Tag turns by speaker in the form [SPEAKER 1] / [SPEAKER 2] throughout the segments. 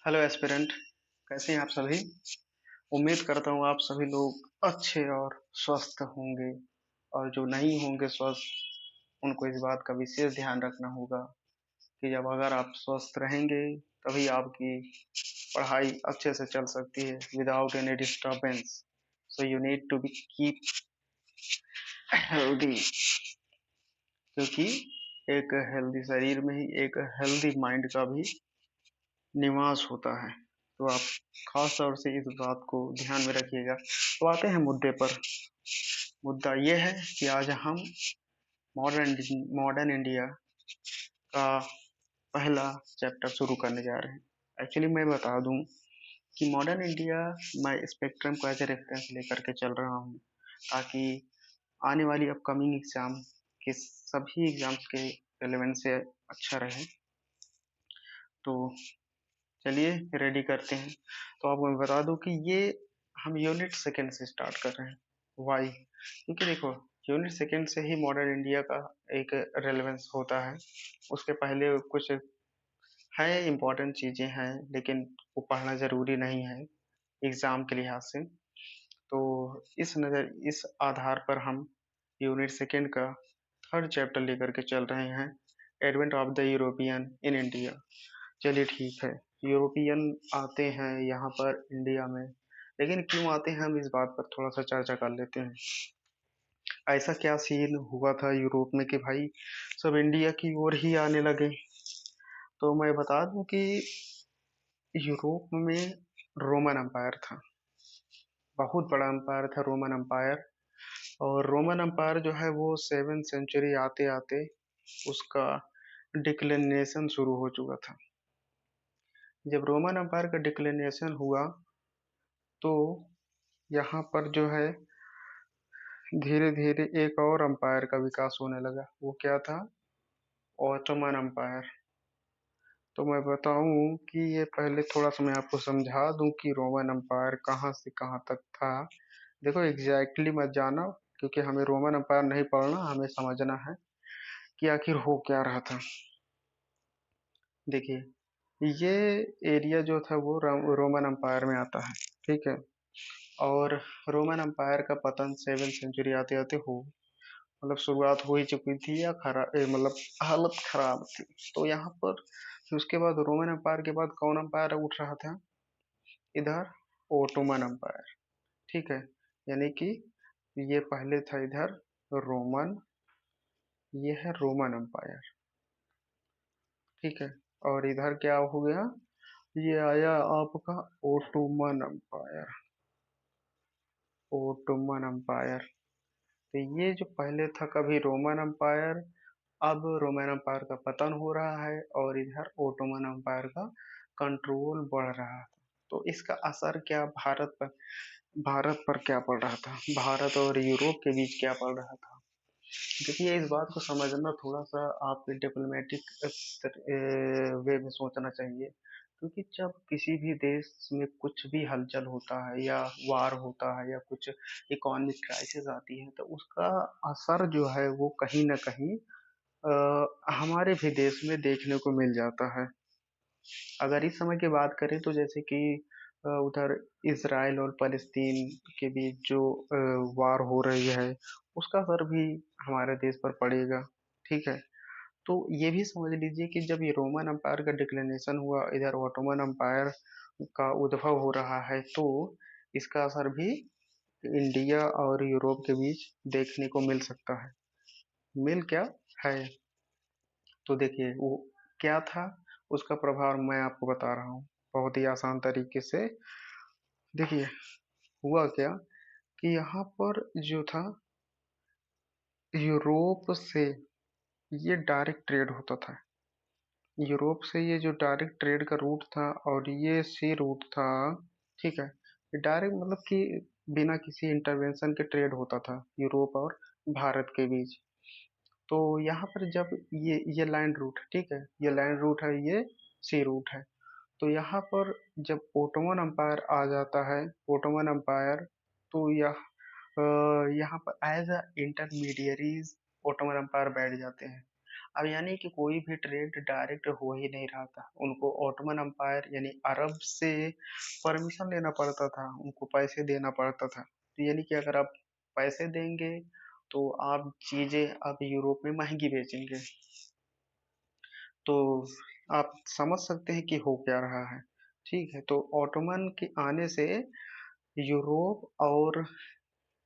[SPEAKER 1] Hello aspirant. कैसे हैं आप सभी? उम्मीद करता हूँ आप सभी लोग अच्छे और स्वस्थ होंगे। और जो नहीं होंगे स्वस्थ, उनको इस बात का विशेष ध्यान रखना होगा कि जब अगर आप स्वस्थ रहेंगे तभी आपकी पढ़ाई अच्छे से चल सकती है without any disturbance. So you need to be keep healthy, क्योंकि एक हेल्दी शरीर में ही एक हेल्दी माइंड का भी निवास होता है। तो आप खास तौर से इस बात को ध्यान में रखिएगा। तो आते हैं मुद्दे पर। मुद्दा ये है कि आज हम मॉडर्न मॉडर्न इंडिया का पहला चैप्टर शुरू करने जा रहे हैं। एक्चुअली मैं बता दूं कि मॉडर्न इंडिया मैं स्पेक्ट्रम को एज ए रेफरेंस लेकर के चल रहा हूं, ताकि आने वाली अपकमिंग एग्जाम के सभी एग्जाम्स के रेलेवेंस से अच्छा रहे। तो चलिए रेडी करते हैं। तो आपको मैं बता दूं कि ये हम यूनिट सेकंड से स्टार्ट कर रहे हैं। वाई? क्योंकि देखो, यूनिट सेकंड से ही मॉडर्न इंडिया का एक रेलेवेंस होता है। उसके पहले कुछ है इम्पोर्टेंट चीजें हैं, लेकिन वो पढ़ना जरूरी नहीं है एग्जाम के लिहाज से। तो इस आधार पर हम यूनिट सेकंड का थर्ड चैप्टर लेकर के चल रहे हैं, advent of the European in India. चलिए ठीक है, यूरोपियन आते हैं यहाँ पर इंडिया में, लेकिन क्यों आते हैं हम इस बात पर थोड़ा सा चर्चा कर लेते हैं। ऐसा क्या सीन हुआ था यूरोप में कि भाई सब इंडिया की ओर ही आने लगे? तो मैं बता दूं कि यूरोप में रोमन एम्पायर था। बहुत बड़ा एम्पायर था रोमन एम्पायर। और रोमन एम्पायर जो है वो 7th सेंचुरी आते आते उसका डिक्लिनेशन शुरू हो चुका था। जब रोमन एम्पायर का डिक्लिनेशन हुआ तो यहाँ पर जो है धीरे धीरे एक और अंपायर का विकास होने लगा। वो क्या था? Ottoman umpire. तो मैं बताऊं कि ये पहले थोड़ा सा मैं आपको समझा दूं कि रोमन अंपायर कहाँ से कहाँ तक था। देखो एग्जैक्टली मत जाना, क्योंकि हमें रोमन अंपायर नहीं पढ़ना, हमें समझना है कि आखिर हो क्या रहा था। देखिए, ये एरिया जो था वो रोमन अंपायर में आता है, ठीक है। और रोमन अंपायर का पतन 7th सेंचुरी आते आते हो, मतलब शुरुआत हो ही चुकी थी, या मतलब हालत खराब थी। तो यहाँ पर फिर उसके बाद रोमन एम्पायर के बाद कौन एम्पायर उठ रहा था इधर? Ottoman empire. ठीक है, यानी कि ये पहले था इधर रोमन, ये है रोमन एम्पायर। ठीक है, और इधर क्या हो गया? ये आया आपका ओटोमन एम्पायर। Ottoman empire. तो ये जो पहले था कभी रोमन एम्पायर, अब रोमन एम्पायर का पतन हो रहा है और इधर ओटोमन एम्पायर का कंट्रोल बढ़ रहा है। तो इसका असर क्या भारत पर क्या पड़ रहा था, भारत और यूरोप के बीच क्या पड़ रहा था? देखिए, इस बात को समझना थोड़ा सा आप डिप्लोमेटिक वे में सोचना चाहिए। क्योंकि जब किसी भी देश में कुछ भी हलचल होता है या वार होता है या कुछ इकोनॉमिक क्राइसिस आती है, तो उसका असर जो है वो कहीं ना कहीं हमारे भी देश में देखने को मिल जाता है। अगर इस समय की बात करें तो जैसे कि उधर इसराइल और फलस्तीन के बीच जो वार हो रही है, उसका असर भी हमारे देश पर पड़ेगा। ठीक है, तो ये भी समझ लीजिए कि जब ये रोमन एम्पायर का डिक्लिनेशन हुआ, इधर ऑटोमन एम्पायर का उद्भव हो रहा है, तो इसका असर भी इंडिया और यूरोप के बीच देखने को मिल सकता है। मिल क्या है? तो देखिए वो क्या था, उसका प्रभाव मैं आपको बता रहा हूँ बहुत ही आसान तरीके से। देखिए, हुआ क्या कि यहाँ पर जो था यूरोप से ये डायरेक्ट ट्रेड होता था। यूरोप से ये जो डायरेक्ट ट्रेड का रूट था और ये सी रूट था, ठीक है। ये डायरेक्ट मतलब कि बिना किसी इंटरवेंशन के ट्रेड होता था यूरोप और भारत के बीच। तो यहाँ पर जब ये लैंड रूट, ठीक है, ये लैंड रूट है, ये सी रूट है। तो यहाँ पर जब ओटोमन अम्पायर आ जाता है, ओटोमन अम्पायर, तो यहाँ पर as a intermediaries Ottoman empire बैठ जाते हैं। अब यानी कि कोई भी ट्रेड डायरेक्ट हो ही नहीं रहा था, उनको ऑटोमन अम्पायर यानी अरब से परमिशन लेना पड़ता था, उनको पैसे देना पड़ता था। तो यानी कि अगर आप पैसे देंगे तो आप चीजें अब यूरोप में महंगी बेचेंगे। तो आप समझ सकते हैं कि हो क्या रहा है। ठीक है, तो ऑटोमन के आने से यूरोप और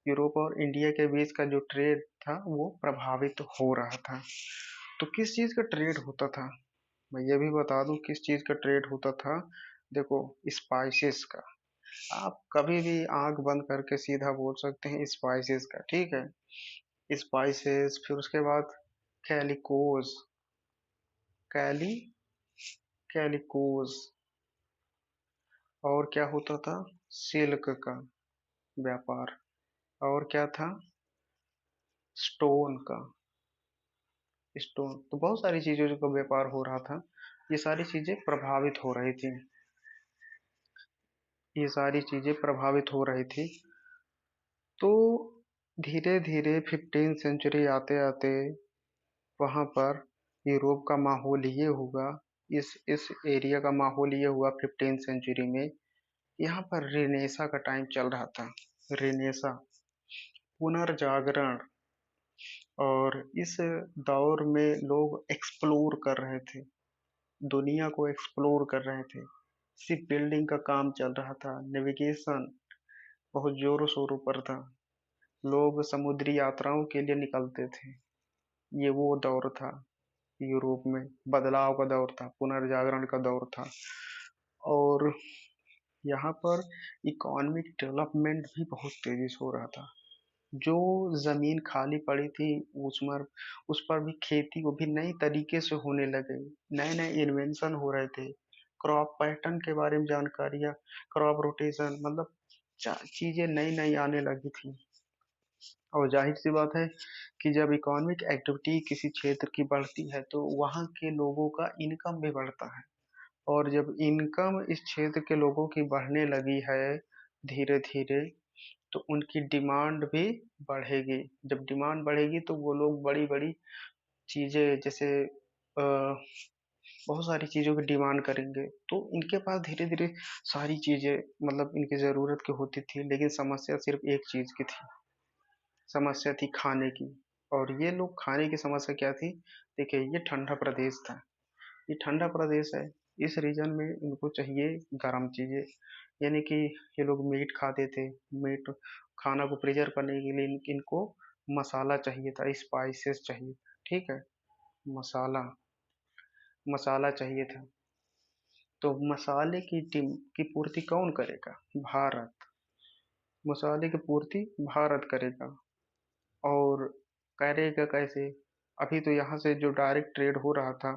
[SPEAKER 1] यूरोप और इंडिया के बीच का जो ट्रेड था वो प्रभावित हो रहा था। तो किस चीज का ट्रेड होता था, मैं ये भी बता दूं किस चीज का ट्रेड होता था। देखो, स्पाइसेस का। आप कभी भी आंख बंद करके सीधा बोल सकते हैं स्पाइसेस का, ठीक है। स्पाइसेस, फिर उसके बाद कैलिकोज, कैली कैलिकोज, और क्या होता था, सिल्क का व्यापार, और क्या था, स्टोन का, स्टोन। तो बहुत सारी चीजों का व्यापार हो रहा था, ये सारी चीजें प्रभावित हो रही थी, ये सारी चीजें प्रभावित हो रही थी। तो धीरे धीरे 15th सेंचुरी आते आते वहां पर यूरोप का माहौल ये हुआ, इस एरिया का माहौल ये हुआ 15th सेंचुरी में। यहाँ पर रिनेसा का टाइम चल रहा था, रिनेसा, पुनर्जागरण। और इस दौर में लोग एक्सप्लोर कर रहे थे, दुनिया को एक्सप्लोर कर रहे थे। शिप बिल्डिंग का काम चल रहा था, नेविगेशन बहुत जोरों शोरों पर था, लोग समुद्री यात्राओं के लिए निकलते थे। ये वो दौर था, यूरोप में बदलाव का दौर था, पुनर्जागरण का दौर था। और यहाँ पर इकोनॉमिक डेवलपमेंट भी बहुत तेजी से हो रहा था। जो जमीन खाली पड़ी थी उसमें, उस पर भी खेती को भी नई तरीके से होने लगे, नए नए इन्वेंशन हो रहे थे, क्रॉप पैटर्न के बारे में जानकारियां, क्रॉप रोटेशन, मतलब चीजें नई नई आने लगी थी। और जाहिर सी बात है कि जब इकोनॉमिक एक्टिविटी किसी क्षेत्र की बढ़ती है तो वहाँ के लोगों का इनकम भी बढ़ता है। और जब इनकम इस क्षेत्र के लोगों की बढ़ने लगी है धीरे धीरे, तो उनकी डिमांड भी बढ़ेगी। जब डिमांड बढ़ेगी तो वो लोग बड़ी बड़ी चीजें, जैसे बहुत सारी चीजों की डिमांड करेंगे। तो इनके पास धीरे धीरे सारी चीजें, मतलब इनकी जरूरत की होती थी, लेकिन समस्या सिर्फ एक चीज की थी, समस्या थी खाने की। और ये लोग खाने की समस्या क्या थी, देखिए ये ठंडा प्रदेश था, ये ठंडा प्रदेश है, इस रीजन में इनको चाहिए गर्म चीजें। यानी कि ये लोग मीट खाते थे, मीट खाना को प्रिजर्व करने के लिए इनको मसाला चाहिए था, स्पाइसेस चाहिए, ठीक है, मसाला, मसाला चाहिए था। तो मसाले की पूर्ति कौन करेगा, भारत, मसाले की पूर्ति भारत करेगा। और करेगा कैसे, अभी तो यहाँ से जो डायरेक्ट ट्रेड हो रहा था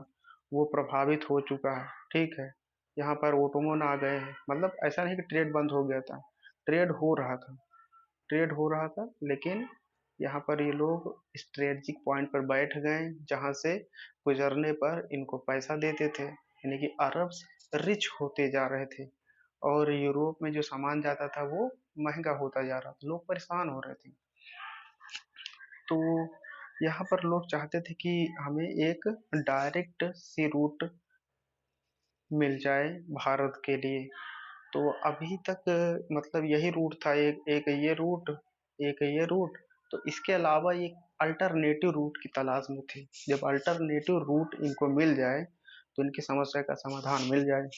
[SPEAKER 1] वो प्रभावित हो चुका है, ठीक है। यहाँ पर ओटोमन आ गए हैं, मतलब ऐसा नहीं कि ट्रेड बंद हो गया था, ट्रेड हो रहा था, ट्रेड हो रहा था, लेकिन यहाँ पर ये लोग स्ट्रेटजिक पॉइंट पर बैठ गए जहाँ से गुजरने पर इनको पैसा देते थे, यानी कि अरब रिच होते जा रहे थे। और यूरोप में जो सामान जाता था वो महंगा होता जा रहा था, लोग परेशान हो रहे थे। तो यहाँ पर लोग चाहते थे कि हमें एक डायरेक्ट सी रूट मिल जाए भारत के लिए। तो अभी तक मतलब यही रूट था, एक एक ये रूट, एक ये रूट। तो इसके अलावा एक अल्टरनेटिव रूट की तलाश में थे, जब अल्टरनेटिव रूट इनको मिल जाए तो इनकी समस्या का समाधान मिल जाए।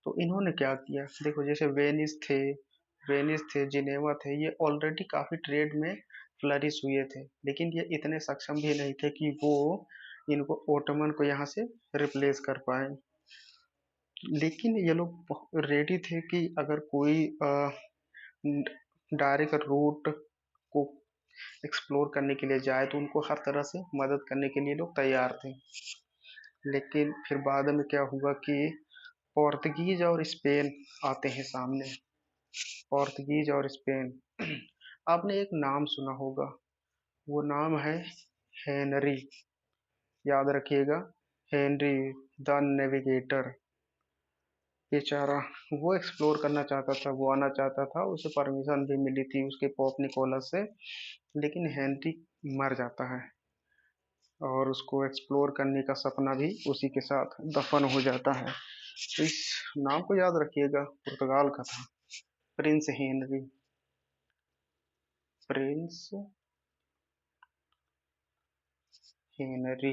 [SPEAKER 1] तो इन्होंने क्या किया, देखो जैसे वेनिस थे, जिनेवा थे, ये ऑलरेडी काफी ट्रेड में फ्लरिश हुए थे, लेकिन ये इतने सक्षम भी नहीं थे कि वो इनको ओटोमन को यहाँ से रिप्लेस कर पाए। लेकिन ये लोग रेडी थे कि अगर कोई डायरेक्ट रूट को एक्सप्लोर करने के लिए जाए तो उनको हर तरह से मदद करने के लिए लोग तैयार थे। लेकिन फिर बाद में क्या हुआ कि पोर्तुगीज और स्पेन आते हैं सामने, पोर्तुगीज और स्पेन। आपने एक नाम सुना होगा, वो नाम है हेनरी, याद रखिएगा, हेनरी द नेविगेटर। बेचारा, वो एक्सप्लोर करना चाहता था, वो आना चाहता था, उसे परमिशन भी मिली थी उसके पोप निकोलस से, लेकिन हेनरी मर जाता है। और उसको एक्सप्लोर करने का सपना भी उसी के साथ दफन हो जाता है। तो इस नाम को याद रखिएगा, पुर्तगाल का था। Prince Henry. Prince Henry.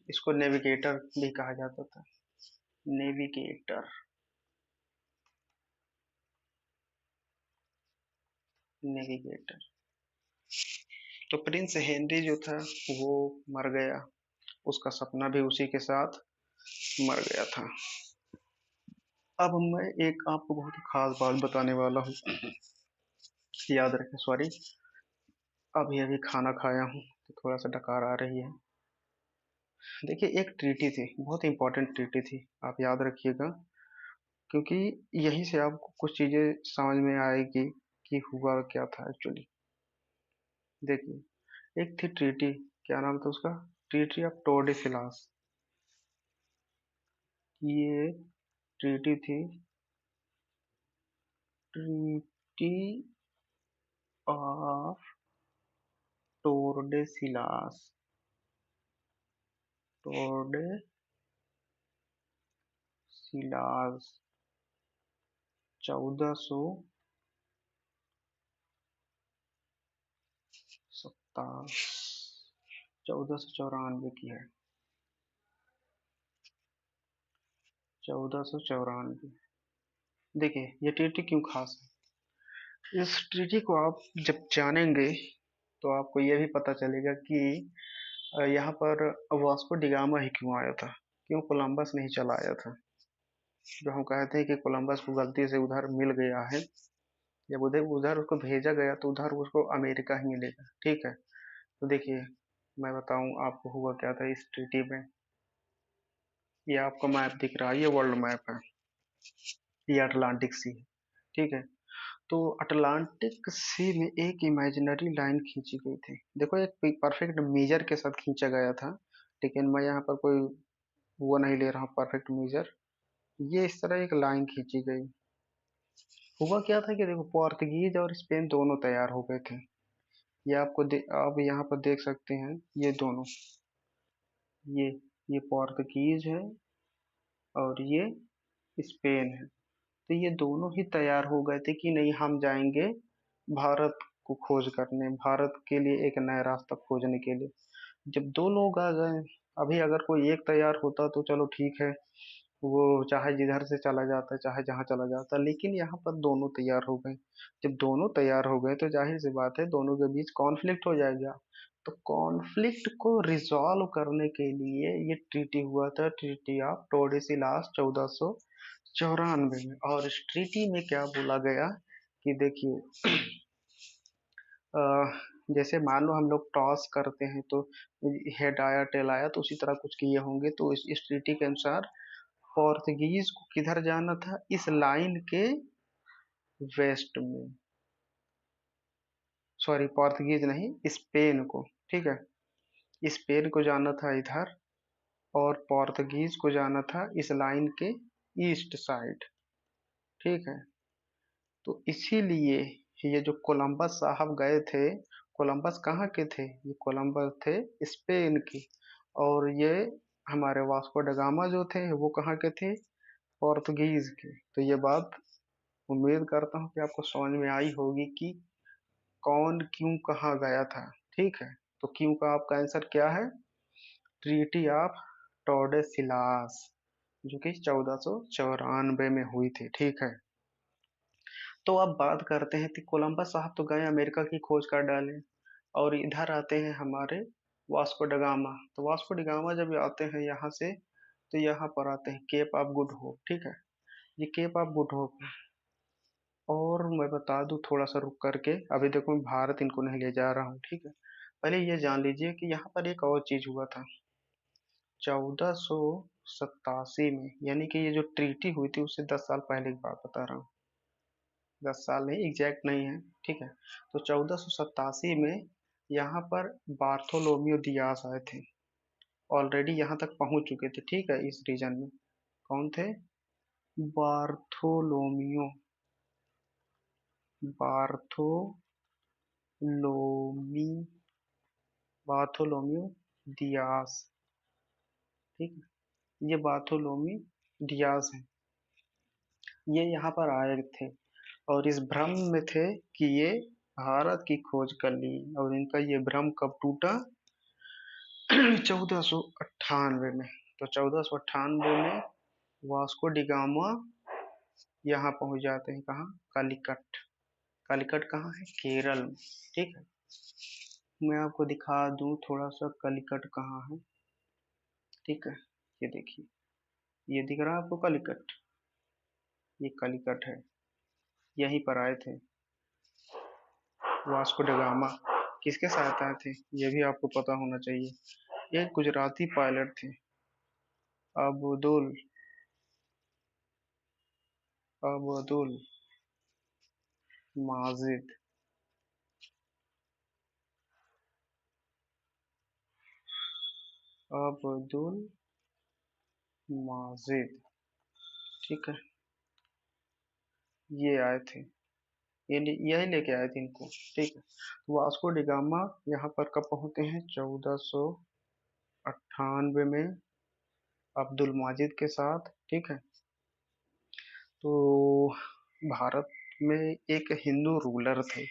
[SPEAKER 1] इसको नेविगेटर भी कहा जाता था। नेविगेटर। नेविगेटर। तो प्रिंस हेनरी जो था वो मर गया, उसका सपना भी उसी के साथ मर गया था। अब मैं एक आपको बहुत ही खास बात बताने वाला हूँ, याद रखें। सॉरी, अभी अभी खाना खाया हूँ तो थोड़ा सा डकार आ रही है। देखिए, एक ट्रीटी थी, बहुत इंपॉर्टेंट ट्रीटी थी, आप याद रखिएगा, क्योंकि यहीं से आपको कुछ चीजें समझ में आएगी कि हुआ क्या था एक्चुअली। देखिए, एक थी ट्रीटी, क्या नाम था उसका? Treaty of Tordesillas. ये ट्रीटी थी, ट्रीटी ऑफ टोरडेसिलास। टोरडेसिलास 1494 की है। 1494। देखिए, ये ट्रीटी क्यों खास है। इस ट्रीटी को आप जब जानेंगे तो आपको ये भी पता चलेगा कि यहाँ पर वास्को डिगामा ही क्यों आया था, क्यों कोलंबस नहीं चला आया था। जो हम कहते हैं कि कोलंबस को गलती से उधर मिल गया है, जब उधर उधर उसको भेजा गया तो उधर उसको अमेरिका ही मिलेगा, ठीक है। तो देखिए, मैं बताऊं आपको हुआ क्या था इस ट्रीटी में। ये आपको मैप दिख रहा है, ये वर्ल्ड मैप है, ये अटलांटिक सी है, ठीक है। तो अटलांटिक सी में एक इमेजिनरी लाइन खींची गई थी। देखो, एक परफेक्ट मेजर के साथ खींचा गया था, लेकिन मैं यहाँ पर कोई वो नहीं ले रहा हूँ परफेक्ट मेजर। ये इस तरह एक लाइन खींची गई। हुआ क्या था कि देखो, पोर्तुगीज और स्पेन दोनों तैयार हो गए थे। ये आप यहाँ पर देख सकते हैं, ये दोनों, ये ये पोर्तुगीज है और ये स्पेन है। तो ये दोनों ही तैयार हो गए थे कि नहीं, हम जाएंगे भारत को खोज करने, भारत के लिए एक नया रास्ता खोजने के लिए। जब दो लोग आ गए, अभी अगर कोई एक तैयार होता तो चलो ठीक है, वो चाहे जिधर से चला जाता चाहे जहां चला जाता, लेकिन यहाँ पर दोनों तैयार हो गए। जब दोनों तैयार हो गए तो जाहिर सी बात है दोनों के बीच कॉन्फ्लिक्ट हो जाएगा। तो कॉन्फ्लिक्ट को रिजॉल्व करने के लिए ये ट्रीटी हुआ था, ट्रीटी ऑफ टोर्डेसिलास 1494 में। और इस ट्रीटी में क्या बोला गया कि देखिए, अ, जैसे मान लो हम लोग टॉस करते हैं तो हेड आया टेल आया, तो उसी तरह कुछ किए होंगे। तो इस ट्रीटी के अनुसार पोर्तुगीज को किधर जाना था, इस लाइन के वेस्ट में। सॉरी, पोर्तुगीज नहीं, स्पेन को, ठीक है। स्पेन को जाना था इधर, और पोर्तुगीज को जाना था इस लाइन के ईस्ट साइड, ठीक है। तो इसीलिए ये जो कोलंबस साहब गए थे, कोलंबस कहाँ के थे? ये कोलंबस थे स्पेन के। और ये हमारे वास्को ड गामा जो थे वो कहाँ के थे? पोर्तुगीज के। तो ये बात उम्मीद करता हूँ कि आपको समझ में आई होगी कि कौन क्यों कहाँ गया था, ठीक है। तो क्यों का आपका आंसर क्या है? ट्रीटी ऑफ टोर्डेसिलास, जो कि 1494 में हुई थी, ठीक है। तो अब बात करते हैं कि कोलंबस साहब तो गए अमेरिका की खोज कर डाले, और इधर आते हैं हमारे वास्को ड गामा। तो वास्को ड गामा जब आते हैं यहाँ से, तो यहाँ पर आते हैं केप ऑफ गुड होप, ठीक है। ये केप ऑफ गुड होप है। और मैं बता दूं थोड़ा सा रुक करके, अभी देखो मैं भारत इनको नहीं ले जा रहा हूँ, ठीक है। पहले ये जान लीजिए कि यहाँ पर एक और चीज हुआ था 1487 में, यानी कि ये जो ट्रीटी हुई थी उससे 10 साल पहले की बात बता रहा हूँ। 10 साल नहीं, एग्जैक्ट नहीं है, ठीक है। तो 1487 में यहाँ पर बार्थोलोमियो दियास आए थे, ऑलरेडी यहाँ तक पहुंच चुके थे, ठीक है, इस रीजन में। कौन थे? Bartholomeu Bartholomew Bartholomew Dias. ठीक है, ये बार्थोलोमी डियाज है। ये यहाँ पर आए थे और इस भ्रम में थे कि ये भारत की खोज कर ली। और इनका ये भ्रम कब टूटा? 1498 में। तो 1498 में वास्को डिगामा यहाँ पहुंच जाते हैं। कहाँ? कालीकट। कालीकट कहाँ है? केरल में। ठीक है, मैं आपको दिखा दूं थोड़ा सा कालीकट कहाँ है। ठीक है, ये देखिए, ये दिख रहा है आपको कालीकट? ये कालीकट है, यहीं पर आए थे वास्को ड गामा। किसके साथ आए थे ये भी आपको पता होना चाहिए। एक गुजराती पायलट थे, अब्दुल अब्दुल माजिद। अब्दुल माजिद। ठीक है, ये आए थे, यही लेके आए थे इनको। ठीक है, तो वास्को डिगामा यहाँ पर कब पहुंचे हैं? 1498 में अब्दुल माजिद के साथ। ठीक है, तो भारत में एक हिंदू रूलर थे।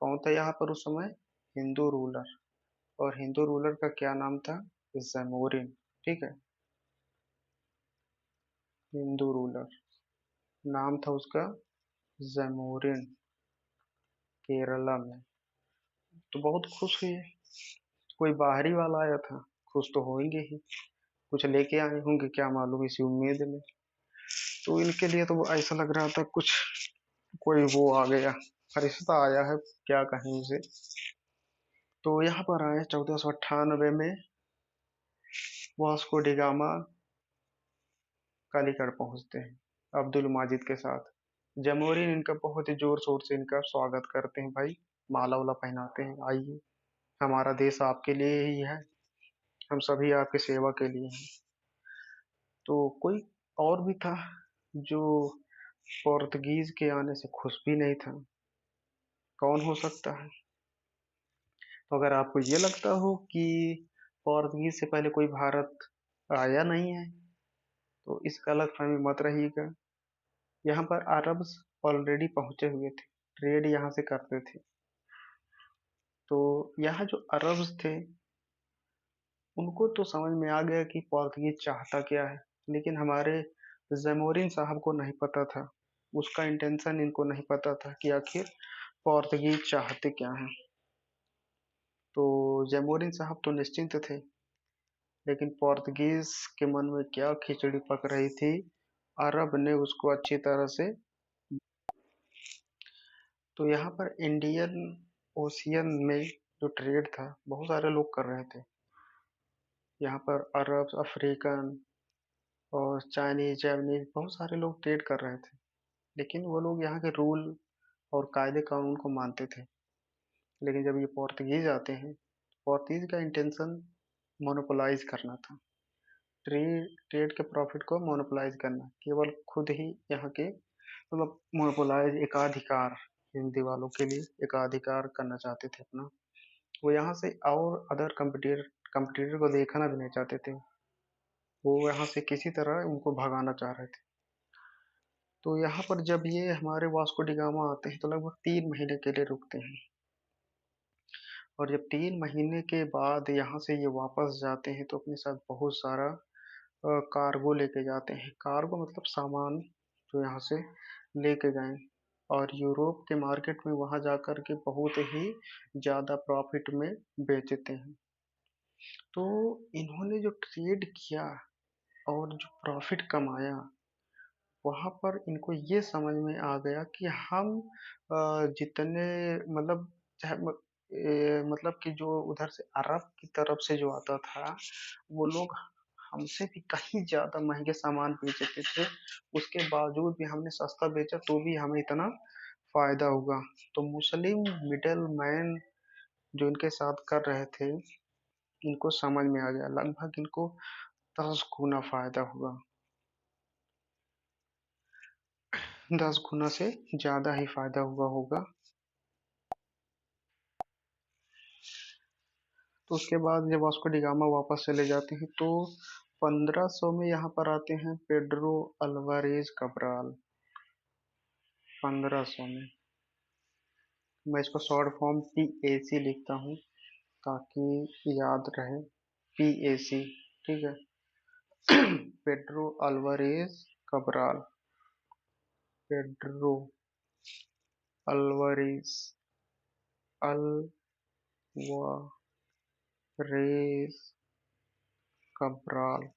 [SPEAKER 1] कौन था यहाँ पर उस समय? हिंदू रूलर। और हिंदू रूलर का क्या नाम था? जैमोरिन। ठीक है, हिंदू रूलर नाम था उसका जैमोरिन, केरला में। तो बहुत खुश हुए, कोई बाहरी वाला आया था, खुश तो होंगे ही, कुछ लेके आए होंगे क्या मालूम, इसी उम्मीद में। तो इनके लिए तो ऐसा लग रहा था कुछ, कोई वो आ गया, फरिश्ता आया है, क्या कहें उसे। तो यहाँ पर आए 1498 में वास्को डिगामा कालीकट पहुंचते हैं अब्दुल माजिद के साथ। जमोरिन इनका बहुत ही जोर शोर से इनका स्वागत करते हैं, भाई माला वाला पहनाते हैं, आइए, हमारा देश आपके लिए ही है, हम सभी आपकी सेवा के लिए हैं। तो कोई और भी था जो पोर्तुगीज के आने से खुश भी नहीं था। कौन हो सकता है? तो अगर आपको ये लगता हो कि पोर्तुगीज से पहले कोई भारत आया नहीं है, तो इस गलतफहमी मत रहिएगा। यहाँ पर अरब्स ऑलरेडी पहुंचे हुए थे, ट्रेड यहाँ से करते थे। तो यहाँ जो अरब्स थे, उनको तो समझ में आ गया कि पोर्तुगीज चाहता क्या है, लेकिन हमारे जमोरिन साहब को नहीं पता था, उसका इंटेंशन इनको नहीं पता था कि आखिर पोर्तुगीज चाहते क्या हैं। तो जमोरिन साहब तो निश्चिंत थे, लेकिन पोर्तुगीज के मन में क्या खिचड़ी पक रही थी, अरब ने उसको अच्छी तरह से। तो यहाँ पर इंडियन ओशियन में जो ट्रेड था, बहुत सारे लोग कर रहे थे। यहाँ पर अरब, अफ्रीकन और चाइनीज जैपनीज बहुत सारे लोग ट्रेड कर रहे थे, लेकिन वो लोग यहाँ के रूल और कायदे कानून को मानते थे। लेकिन जब ये पोर्तुगीज आते हैं, पोर्तुगीज का इंटेंशन मोनोपोलाइज करना था, ट्रेड ट्रेड के प्रॉफिट को मोनोपोलाइज करना, केवल खुद ही यहाँ के मतलब मोनोपोलाइज, एकाधिकार, हिंदी वालों के लिए एकाधिकार करना चाहते थे अपना। वो यहाँ से और अदर कंपटीटर कंपटीटर को देखना भी नहीं चाहते थे, वो यहाँ से किसी तरह उनको भगाना चाह रहे थे। तो यहाँ पर जब ये हमारे वास्को डिगामा आते हैं तो लगभग 3 महीने के लिए रुकते हैं। और जब 3 महीने के बाद यहाँ से ये वापस जाते हैं तो अपने साथ बहुत सारा कार्गो लेके जाते हैं। कार्गो मतलब सामान जो यहाँ से लेके गए, और यूरोप के मार्केट में वहां जाकर के बहुत ही ज्यादा प्रॉफिट में बेचते हैं। तो इन्होंने जो ट्रेड किया और जो प्रॉफिट कमाया, वहां पर इनको ये समझ में आ गया कि हम जितने मतलब चाहे मतलब कि जो उधर से अरब की तरफ से जो आता था, वो लोग हमसे भी कहीं ज्यादा महंगे सामान बेचते थे। उसके बावजूद भी हमने सस्ता बेचा तो भी हमें इतना फायदा हुआ। तो मुस्लिम मिडल मैन जो इनके साथ कर रहे थे, इनको समझ में आ गया, लगभग इनको 10 गुना फायदा हुआ। 10 गुना से ज्यादा ही फायदा हुआ होगा। तो उसके बाद जब वास्को डिगामा वापस चले जाते हैं तो 1500 में यहाँ पर आते हैं पेड्रो अल्वारेज कब्राल। 1500 में, मैं इसको शॉर्ट फॉर्म PAC लिखता हूँ ताकि याद रहे, PAC। ठीक है। Pedro Alvares Cabral, Pedro Alvares Alvares Cabral.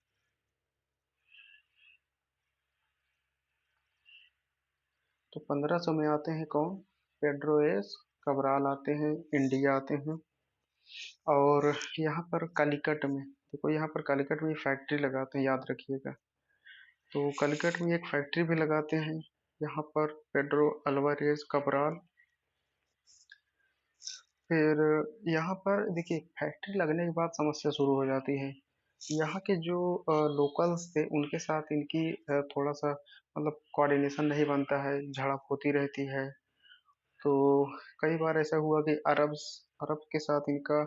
[SPEAKER 1] तो 1500 में आते हैं कौन, पेड्रो एस कब्राल आते हैं, इंडिया आते हैं। और यहाँ पर कालीकट में, देखो यहाँ पर कालीकट में फैक्ट्री लगाते हैं, याद रखिएगा। तो कालीकट में एक फैक्ट्री भी लगाते हैं यहाँ पर पेड्रो अल्वारेज कब्राल। फिर यहाँ पर देखिए फैक्ट्री लगने के बाद समस्या शुरू हो जाती है। यहाँ के जो लोकल्स थे उनके साथ इनकी थोड़ा सा मतलब कोऑर्डिनेशन नहीं बनता है, झड़प होती रहती है। तो कई बार ऐसा हुआ कि अरब के साथ इनका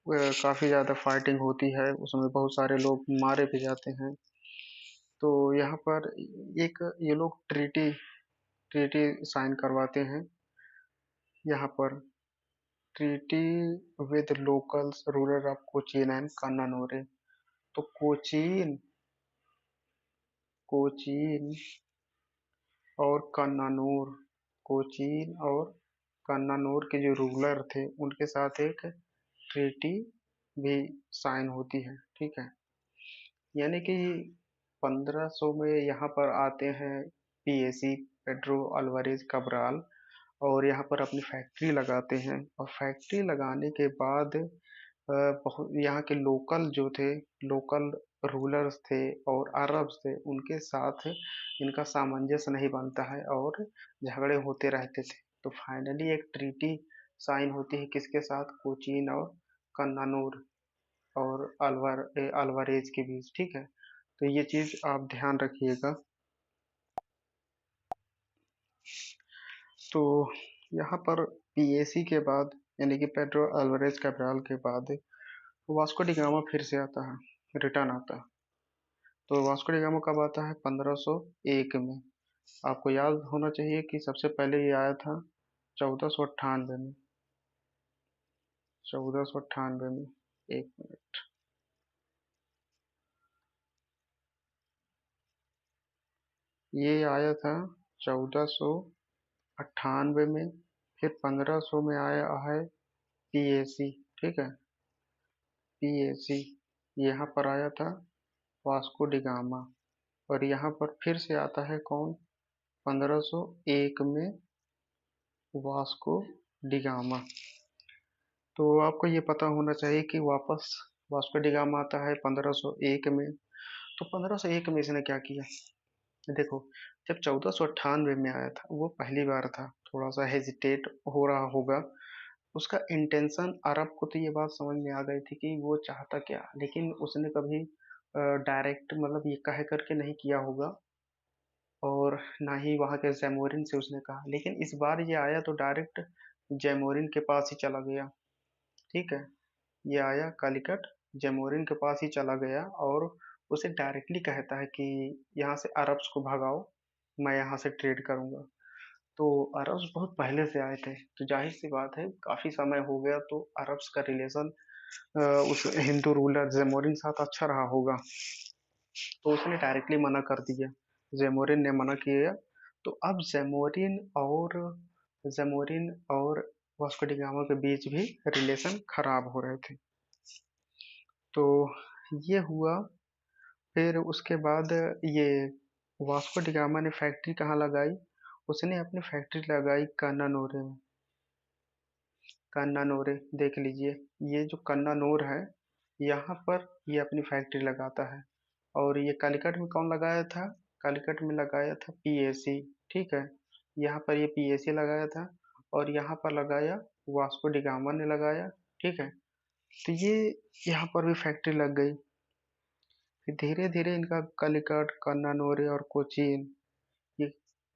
[SPEAKER 1] काफी ज्यादा फाइटिंग होती है, उसमें बहुत सारे लोग मारे भी जाते हैं। तो यहाँ पर एक ये लोग ट्रीटी ट्रीटी साइन करवाते हैं यहाँ पर, treaty with locals ruler of Cochin and Cannanore. तो कोचीन और कन्नानूर, कोचीन और कन्नानूर के जो रूलर थे उनके साथ एक ट्रीटी भी साइन होती है। ठीक है। यानी कि 1500 में यहाँ पर आते हैं PAC, पेड्रो अल्वारेज कब्राल, और यहाँ पर अपनी फैक्ट्री लगाते हैं। और फैक्ट्री लगाने के बाद बहुत यहाँ के लोकल जो थे, लोकल रूलर्स थे और अरब्स थे, उनके साथ इनका सामंजस्य नहीं बनता है और झगड़े होते रहते थे। तो फाइनली एक ट्रीटी साइन होती है किसके साथ, कोचीन और कन्नानूर और अल्वारेज के बीच। ठीक है। तो ये चीज आप ध्यान रखिएगा। तो यहाँ पर PAC के बाद, यानी कि पेड्रो अल्वारेज कैब्राल के बाद, वास्को डी गामा फिर से आता है, रिटर्न आता है। तो वास्को डी गामा कब आता है, 1501 में। आपको याद होना चाहिए कि सबसे पहले ये आया था 1498 में, 1498 में। एक मिनट, ये आया था 1498 में। फिर 1500 में आया है PAC। ठीक है, PAC यहाँ पर आया था वास्को डी गामा। और यहाँ पर फिर से आता है कौन, 1501 में वास्को डी गामा। तो आपको ये पता होना चाहिए कि वापस वास्को डी गामा आता है 1501 में। तो 1501 में इसने क्या किया, देखो, जब 1498 में आया था वो पहली बार था, थोड़ा सा हेजिटेट हो रहा होगा। उसका इंटेंशन, अरब को तो ये बात समझ में आ गई थी कि वो चाहता क्या, लेकिन उसने कभी डायरेक्ट मतलब ये कह करके नहीं किया होगा, और ना ही वहां के जैमोरिन से उसने कहा। लेकिन इस बार ये आया तो डायरेक्ट जैमोरिन के पास ही चला गया। ठीक है। ये आया कालीकट, जैमोरिन के पास ही चला गया और उसे डायरेक्टली कहता है कि यहाँ से अरब्स को भगाओ, मैं यहाँ से ट्रेड करूंगा। तो अरब्स बहुत पहले से आए थे, तो जाहिर सी बात है काफी समय हो गया, तो अरब्स का रिलेशन उस हिंदू रूलर जेमोरिन के साथ अच्छा रहा होगा। तो उसने डायरेक्टली मना कर दिया, जेमोरिन ने मना किया। तो अब जेमोरिन और वास्को डी गामा के बीच भी रिलेशन खराब हो रहे थे। तो ये हुआ। फिर उसके बाद ये वास्को डी गामा ने फैक्ट्री कहाँ लगाई, उसने अपनी फैक्ट्री लगाई कन्नानोरे में। कन्नानोरे देख लीजिए, ये जो कन्नानोर है, यहाँ पर ये अपनी फैक्ट्री लगाता है। और ये कालीकट में कौन लगाया था, कालीकट में लगाया था PAC। ठीक है। यहाँ पर ये PAC लगाया था, और यहाँ पर लगाया वास्को डी गामा ने लगाया। ठीक है। तो ये यहाँ पर भी फैक्ट्री लग गई। फिर धीरे धीरे इनका कालीकट, कन्नानोरे और कोचीन, ये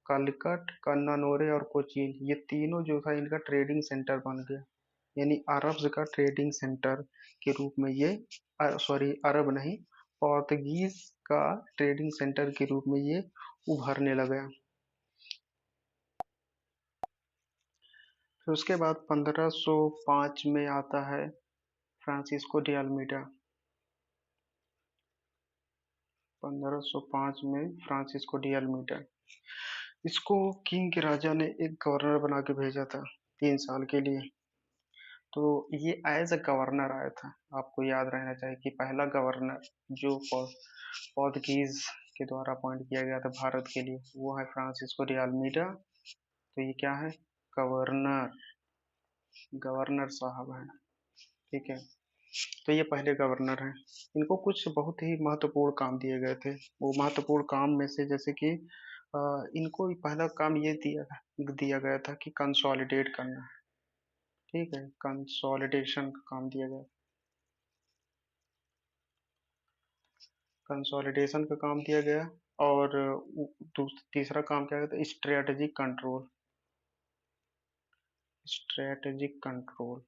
[SPEAKER 1] कालिकट, कन्नानोरे और कोचीन, ये तीनों जो था इनका ट्रेडिंग सेंटर बन गया। यानी अरब्स का ट्रेडिंग सेंटर के रूप में ये, सॉरी अरब नहीं, पोर्तुगीज का ट्रेडिंग सेंटर के रूप में ये उभरने लगा। फिर उसके बाद 1505 में आता है फ्रांसिस्को डी अल्मीडा। 1505 में फ्रांसिस्को डी अल्मीडा, इसको किंग के राजा ने एक गवर्नर बना के भेजा था 3 साल के लिए। तो ये एज अ गवर्नर आया था। आपको याद रहना चाहिए कि पहला गवर्नर जो पोर्तुगीज के द्वारा अपॉइंट किया गया था भारत के लिए, वो है फ्रांसिस्को डी अल्मीडा। तो ये क्या है? गवर्नर, गवर्नर साहब हैं। ठीक है। तो ये पहले गवर्नर हैं। इनको कुछ बहुत ही महत्वपूर्ण काम दिए गए थे। वो महत्वपूर्ण काम में से जैसे कि इनको पहला काम ये दिया दिया गया था कि कंसोलिडेट करना। ठीक है, कंसोलिडेशन का काम दिया गया। कंसोलिडेशन का काम दिया गया। और तीसरा काम क्या था? Strategic control. Strategic control.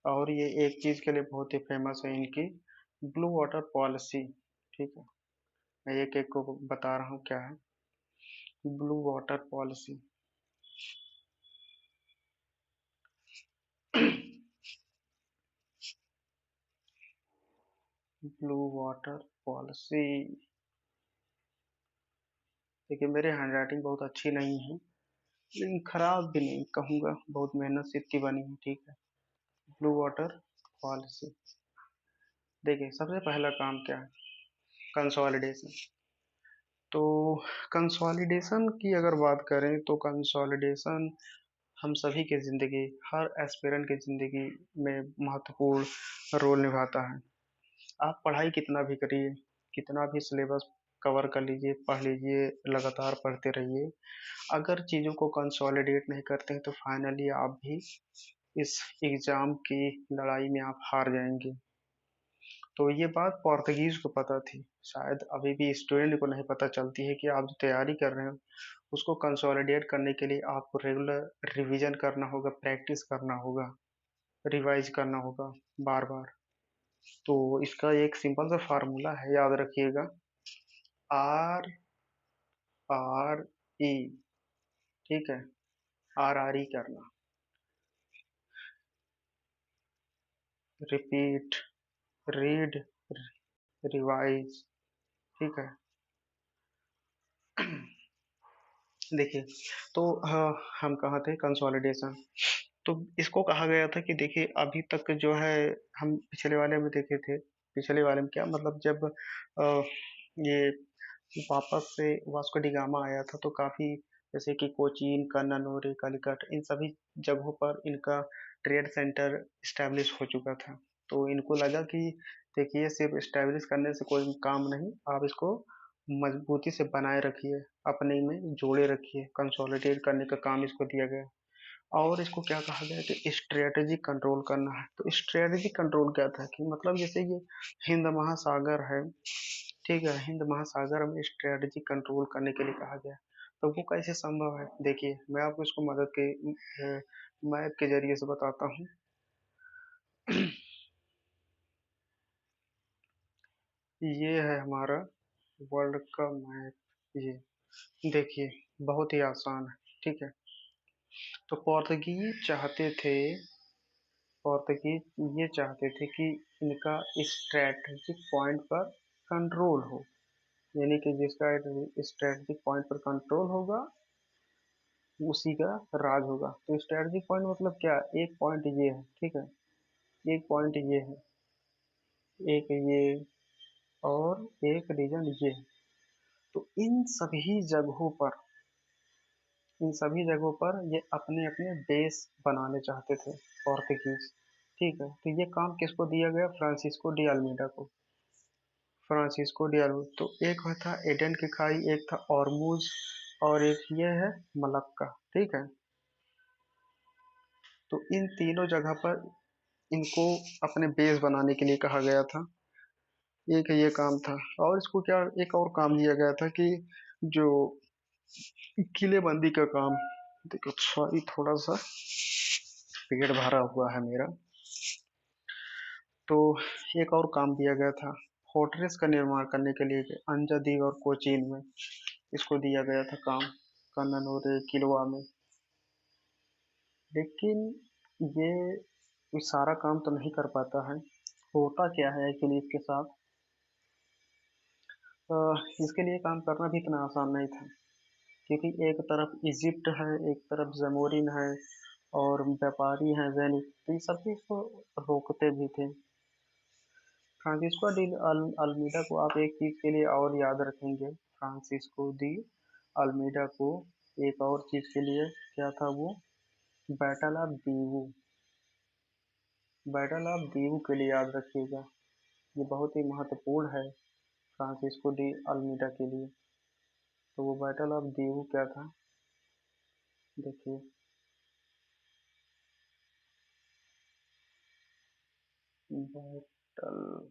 [SPEAKER 1] और ये एक चीज के लिए बहुत ही फेमस है इनकी, ब्लू वाटर पॉलिसी। ठीक है, मैं एक एक को बता रहा हूँ क्या है blue water policy. Blue water policy. देखिए मेरी हैंडराइटिंग बहुत अच्छी नहीं है, लेकिन खराब भी नहीं कहूँगा, बहुत मेहनत से इतनी बनी है। ठीक है, ब्लू वाटर पॉलिसी। देखिए सबसे पहला काम क्या है? कंसोलिडेशन। तो कंसोलिडेशन की अगर बात करें तो कंसोलिडेशन हम सभी के ज़िंदगी, हर एस्पिरेंट की ज़िंदगी में महत्वपूर्ण रोल निभाता है। आप पढ़ाई कितना भी करिए, कितना भी सिलेबस कवर कर लीजिए, पढ़ लीजिए, लगातार पढ़ते रहिए, अगर चीज़ों को कंसोलिडेट नहीं करते हैं तो फाइनली आप भी इस एग्ज़ाम की लड़ाई में आप हार जाएंगे। तो ये बात पोर्तुगीज को पता थी, शायद अभी भी स्टूडेंट को नहीं पता चलती है कि आप जो तैयारी कर रहे हो उसको कंसोलिडेट करने के लिए आपको रेगुलर रिवीजन करना होगा, प्रैक्टिस करना होगा, रिवाइज करना होगा बार बार। तो इसका एक सिंपल सा फार्मूला है, याद रखिएगा। R R E. ठीक है, आर आर ई करना, रिपीट, रीड, रिवाइज। ठीक है। देखिए, तो हम कहाँ थे? कंसोलिडेशन। तो इसको कहा गया था कि देखिए अभी तक जो है, हम पिछले वाले में देखे थे, पिछले वाले में क्या मतलब, जब ये वापस से वास्को डी गामा आया था तो काफी, जैसे कि कोचीन, कन्नानोरे, कालीकट, इन सभी जगहों पर इनका ट्रेड सेंटर स्टैब्लिश हो चुका था। तो इनको लगा कि देखिए सिर्फ स्टैब्लिश करने से कोई काम नहीं, आप इसको मजबूती से बनाए रखिए, अपने में जोड़े रखिए, कंसोलिडेट करने का काम इसको दिया गया। और इसको क्या कहा गया कि स्ट्रेटेजिक कंट्रोल करना है। तो स्ट्रेटेजिक कंट्रोल क्या था कि मतलब जैसे ये हिंद महासागर है, ठीक है, हिंद महासागर में स्ट्रेटेजिक कंट्रोल करने के लिए कहा गया। तो वो कैसे संभव है? देखिए मैं आपको इसको मदद के मैप के जरिए से बताता हूँ। ये है हमारा वर्ल्ड का मैप। ये देखिए बहुत ही आसान है। ठीक है। तो पोर्तुगीज चाहते थे, पोर्तुगीज ये चाहते थे कि इनका स्ट्रेटजिक पॉइंट पर कंट्रोल हो। यानी कि जिसका स्ट्रेटजिक पॉइंट पर कंट्रोल होगा उसी का राज होगा। तो स्ट्रेटजिक पॉइंट मतलब क्या? एक पॉइंट ये है, ठीक है, एक पॉइंट ये है, एक ये, और एक रीजन ये है। तो इन सभी जगहों पर ये अपने अपने बेस बनाने चाहते थे पोर्तुगीज। ठीक है। तो ये काम किसको दिया गया? फ्रांसिस्को डी अल्मीडा को। Francisco de Almeida. तो एक था एडेन की खाई, एक था ऑरमुज, और एक ये है मलक्का। ठीक है। तो इन तीनों जगह पर इनको अपने बेस बनाने के लिए कहा गया था। एक ये काम था। और इसको क्या एक और काम दिया गया था कि जो किलेबंदी का काम, देखो सॉरी थोड़ा सा पेट भरा हुआ है मेरा। तो एक और काम दिया गया था फोर्ट्रेस का निर्माण करने के लिए अंजदीव और कोचीन में, इसको दिया गया था काम, कन्नन और किलवा में। लेकिन ये सारा काम तो नहीं कर पाता है। होता क्या है एक्चुअली इसके साथ, अ, इसके लिए काम करना भी इतना आसान नहीं था, क्योंकि एक तरफ इजिप्ट है, एक तरफ जमोरिन है, और व्यापारी हैं वेनिस, तो ये सब भी इसको रोकते भी थे। फ्रांसिस्को डी अल्मीडा को आप एक चीज के लिए और याद रखेंगे, फ्रांसिस्को डी अल्मीडा को एक और चीज के लिए, क्या था वो, battle of Diu, battle of दीवू के लिए याद रखिएगा। ये बहुत ही महत्वपूर्ण है फ्रांसिस्को डी अल्मीडा के लिए। तो वो बैटल ऑफ दीवू क्या था, देखिए। बैटल,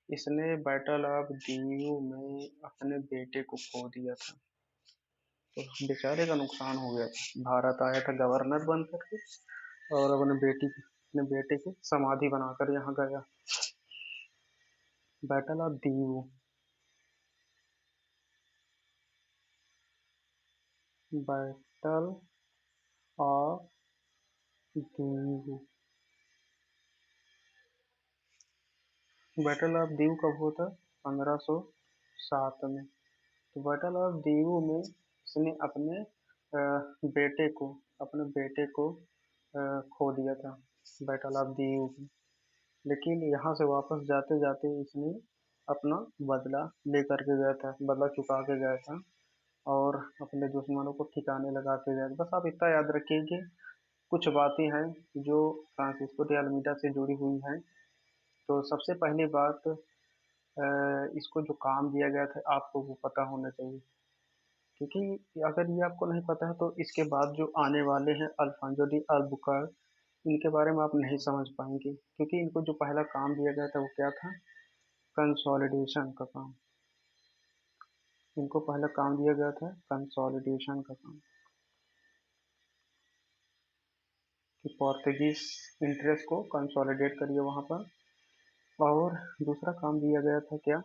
[SPEAKER 1] इसने बैटल ऑफ दीवू में अपने बेटे को खो दिया था, तो बेचारे का नुकसान हो गया था। भारत आया था गवर्नर बन करके, और अपने बेटे की समाधि बनाकर यहाँ गया। Battle of Diu, battle of Diu, battle of Diu कब हुआ था, 1507 में। तो बैटल ऑफ दीवू में इसने बेटे को अपने बेटे को खो दिया था, बैटल ऑफ दीवू में। लेकिन यहाँ से वापस जाते जाते इसने अपना बदला लेकर के गया था, बदला चुका के गया था, और अपने दुश्मनों को ठिकाने लगा के गया था। बस आप इतना याद रखिए कि कुछ बातें हैं जो फ्रांसिस्को de अल्मीडा से जुड़ी हुई हैं। तो सबसे पहली बात, इसको जो काम दिया गया था आपको वो पता होना चाहिए, क्योंकि अगर ये आपको नहीं पता है तो इसके बाद जो आने वाले हैं अल्फांजो डी अल्बुकर्क, इनके बारे में आप नहीं समझ पाएंगे, क्योंकि इनको जो पहला काम दिया गया था वो क्या था, कंसोलिडेशन का काम। इनको पहला काम दिया गया था कंसोलिडेशन का काम, कि पोर्तुगीज इंटरेस्ट को कंसोलिडेट करिए वहां पर। और दूसरा काम दिया गया था क्या,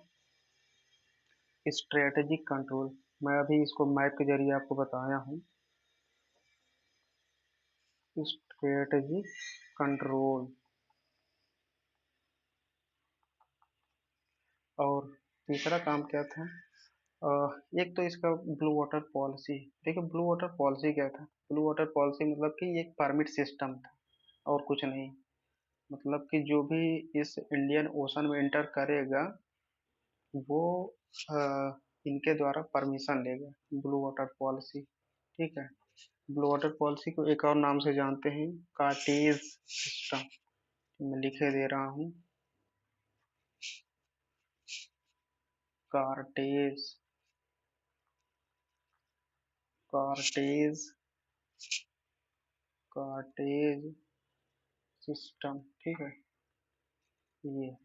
[SPEAKER 1] स्ट्रेटेजिक कंट्रोल। मैं अभी इसको मैप के जरिए आपको बताया हूँ, स्ट्रेटेजिक कंट्रोल। और तीसरा काम क्या था, एक तो इसका ब्लू वाटर पॉलिसी। देखिए ब्लू वाटर पॉलिसी क्या था, ब्लू वाटर पॉलिसी मतलब कि एक परमिट सिस्टम था, और कुछ नहीं। मतलब कि जो भी इस इंडियन ओशन में इंटर करेगा वो अ, इनके द्वारा परमिशन लेगा, ब्लू वाटर पॉलिसी। ठीक है। ब्लू वाटर पॉलिसी को एक और नाम से जानते हैं, कार्टेज सिस्टम। मैं लिखे दे रहा हूँ, कार्टेज, कार्टेज, कार्टेज सिस्टम। ठीक है, ये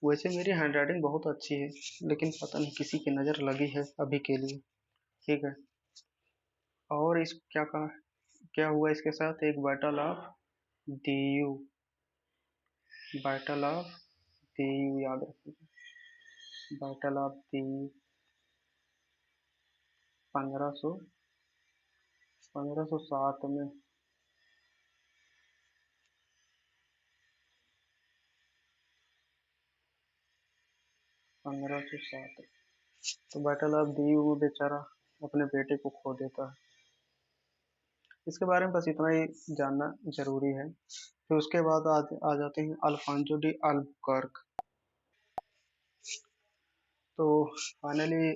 [SPEAKER 1] वैसे मेरी हैंडराइटिंग बहुत अच्छी है, लेकिन पता नहीं किसी की नज़र लगी है अभी के लिए। ठीक है। और इस क्या कहा, क्या हुआ इसके साथ, एक battle of Diu, battle of Diu याद रखिए, बैटल ऑफ दीयू 1500 1507 में, 1507। तो बैटल ऑफ दीयू में बेचारा अपने बेटे को खो देता है। इसके बारे में बस इतना ही जानना जरूरी है। फिर उसके बाद आ जाते हैं अल्फांजो डी अल्बुकर्क। तो फाइनली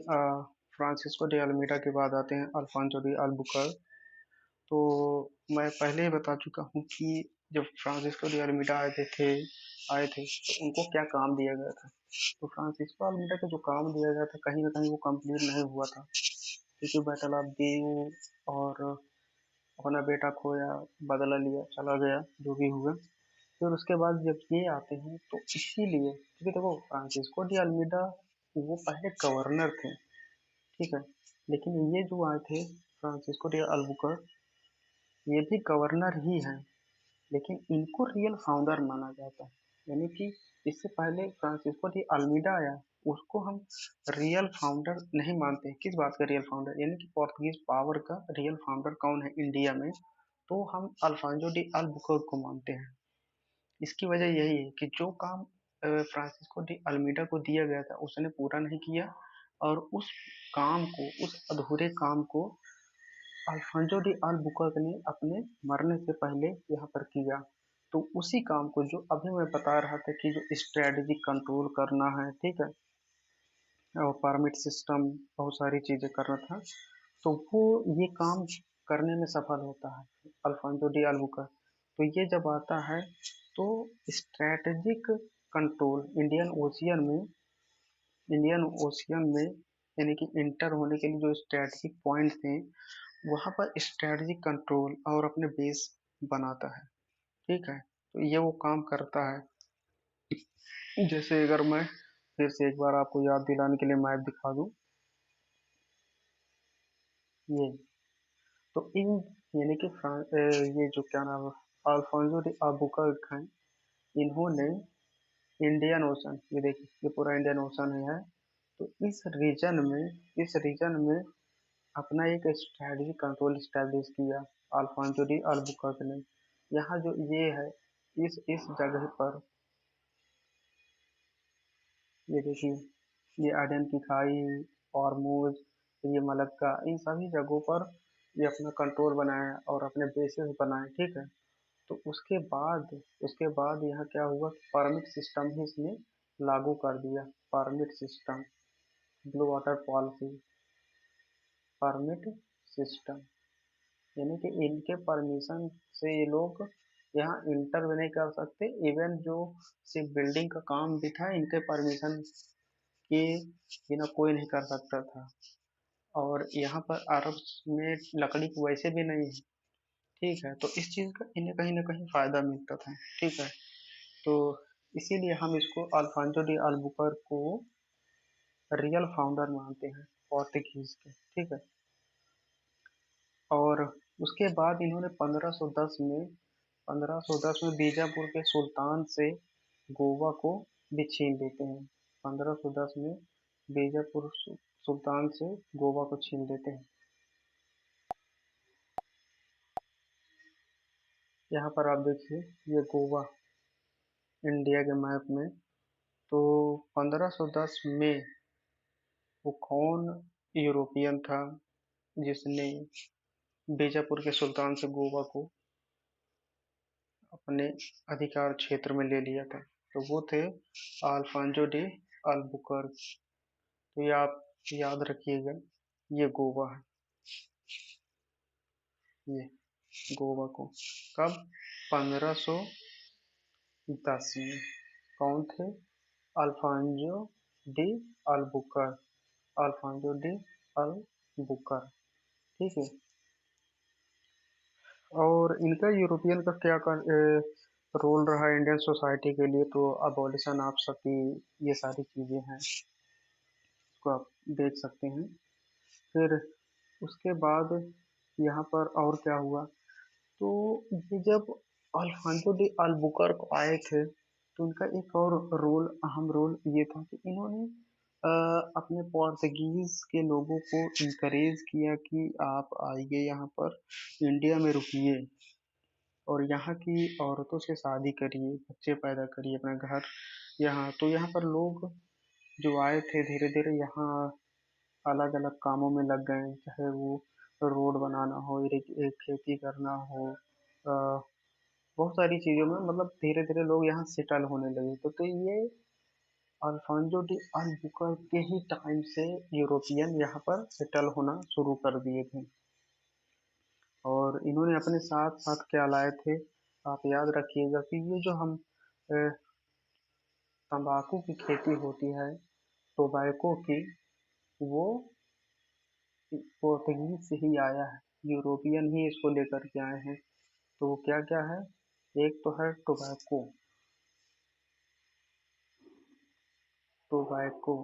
[SPEAKER 1] फ्रांसिस्को डी अल्मीडा के बाद आते हैं अल्फांसो डी अल्बुकर्क। तो मैं पहले ही बता चुका हूँ कि जब फ्रांसिस्को डी अल्मीडा आए थे तो उनको क्या काम दिया गया था। तो फ्रांसिस्को अल्मीडा का जो काम दिया गया था कहीं ना कहीं वो कंप्लीट नहीं हुआ था, क्योंकि बैटल ऑफ दीव और अपना बेटा खोया, बदला लिया, चला गया, जो भी हुआ। फिर उसके बाद जब ये आते हैं तो इसीलिए क्योंकि देखो फ्रांसिस्को डी अल्मीडा वो पहले गवर्नर थे, ठीक है, लेकिन ये जो आए थे फ्रांसिस्को डी अल्बुकर्क, ये भी गवर्नर ही हैं, लेकिन इनको रियल फाउंडर माना जाता है। यानी कि इससे पहले फ्रांसिस्को डी अल्मीडा आया, उसको हम रियल फाउंडर नहीं मानते। किस बात का रियल फाउंडर, यानी कि पोर्तुगीज पावर का रियल फाउंडर कौन है इंडिया में, तो हम अल्फांजो डी अल्बुकर्क को मानते हैं। इसकी वजह यही है कि जो काम फ्रांसिस्को डी अल्मीडा को दिया गया था उसने पूरा नहीं किया, और उस काम को, उस अधूरे काम को अल्फांजो डी अल्बुकर्क ने अपने मरने से पहले यहाँ पर किया। तो उसी काम को जो अभी मैं बता रहा था कि जो स्ट्रेटजिक कंट्रोल करना है, ठीक है, और परमिट सिस्टम, बहुत सारी चीजें करना था, तो वो ये काम करने में सफल होता है अल्फांसो डी अल्बुकर्क। तो ये जब आता है तो स्ट्रैटेजिक कंट्रोल इंडियन ओशियन में यानी कि इंटर होने के लिए जो स्ट्रैटेजिक पॉइंट थे, वहां पर स्ट्रैटेजिक कंट्रोल और अपने बेस बनाता है, ठीक है। तो ये वो काम करता है। जैसे अगर मैं फिर से एक बार आपको याद दिलाने के लिए मैप दिखा दूं, ये तो इन यानी कि ये जो क्या नाम है, अल्फांसो डी अल्बुकर्क हैं, इन्होंने इंडियन ओशन, ये देखिए ये पूरा इंडियन ओशन है, तो इस रीजन में अपना एक स्ट्रेटजी कंट्रोल स्टैब्लिश किया अल्फांसो डी अल्बुकर्क ने। यहाँ जो ये है, इस जगह पर, ये देखिए, ये अडन की खाई, हॉर्मूज, ये मलक्का, इन सभी जगहों पर ये अपना कंट्रोल बनाए और अपने बेसिस बनाए, ठीक है। तो उसके बाद यहाँ क्या हुआ, परमिट सिस्टम ही इसने लागू कर दिया। Permit system, blue water policy, permit system, यानी कि इनके परमिशन से ये लोग यहाँ इंटर भी नहीं कर सकते। इवन जो सिर्फ बिल्डिंग का काम भी था, इनके परमिशन के बिना कोई नहीं कर सकता था। और यहाँ पर अरब में लकड़ी की वैसे भी नहीं है, ठीक है, तो इस चीज़ का इन्हें कहीं ना कहीं फायदा मिलता था, ठीक है। तो इसीलिए हम इसको अल्फांसो डी अल्बुकर्क को रियल फाउंडर मानते हैं पोर्तुगीज के, ठीक है। और उसके बाद इन्होंने 1510 में बीजापुर के सुल्तान से गोवा को भी छीन लेते हैं। 1510 में बीजापुर सुल्तान से गोवा को छीन लेते हैं। यहाँ पर आप देखिए, ये गोवा इंडिया के मैप में, तो 1510 में वो कौन यूरोपियन था जिसने बीजापुर के सुल्तान से गोवा को अपने अधिकार क्षेत्र में ले लिया था, तो वो थे अल्फांसो डी अल्बुकर्क। तो ये आप याद रखिएगा, ये गोवा है, ये गोवा को कब, 1510 में कौन थे, Alfonso de Albuquerque, Alfonso de Albuquerque, ठीक है। और इनका यूरोपियन का क्या रोल रहा इंडियन सोसाइटी के लिए, तो अबॉलिशन ऑफ सती, ये सारी चीजें हैं, इसको आप देख सकते हैं। फिर उसके बाद यहाँ पर और क्या हुआ, तो ये जब अल्फांसो डी अल्बुकर्क आए थे, तो उनका एक और रोल, अहम रोल ये था कि इन्होंने अ, अपने पोर्तुगीज के लोगों को इनकरेज किया कि आप आइए यहाँ पर, इंडिया में रुकिए, और यहाँ की औरतों से शादी करिए, बच्चे पैदा करिए, अपना घर यहाँ। तो यहाँ पर लोग जो आए थे धीरे धीरे यहाँ अलग अलग कामों में लग गए, चाहे वो रोड बनाना हो, खेती करना हो, बहुत सारी चीजों में, मतलब धीरे धीरे लोग यहाँ सेटल होने लगे। तो ये अल्फांसो डी अल्बुकर्क के ही टाइम से यूरोपियन यहाँ पर सेटल होना शुरू कर दिए थे। और इन्होंने अपने साथ साथ क्या लाए थे, आप याद रखिएगा कि ये जो हम तंबाकू की खेती होती है, टोबैको की, वो पोर्तुगीज से ही आया है, यूरोपियन ही इसको लेकर के आए हैं। तो वो क्या क्या है, एक तो है टोबैको, टोबैको।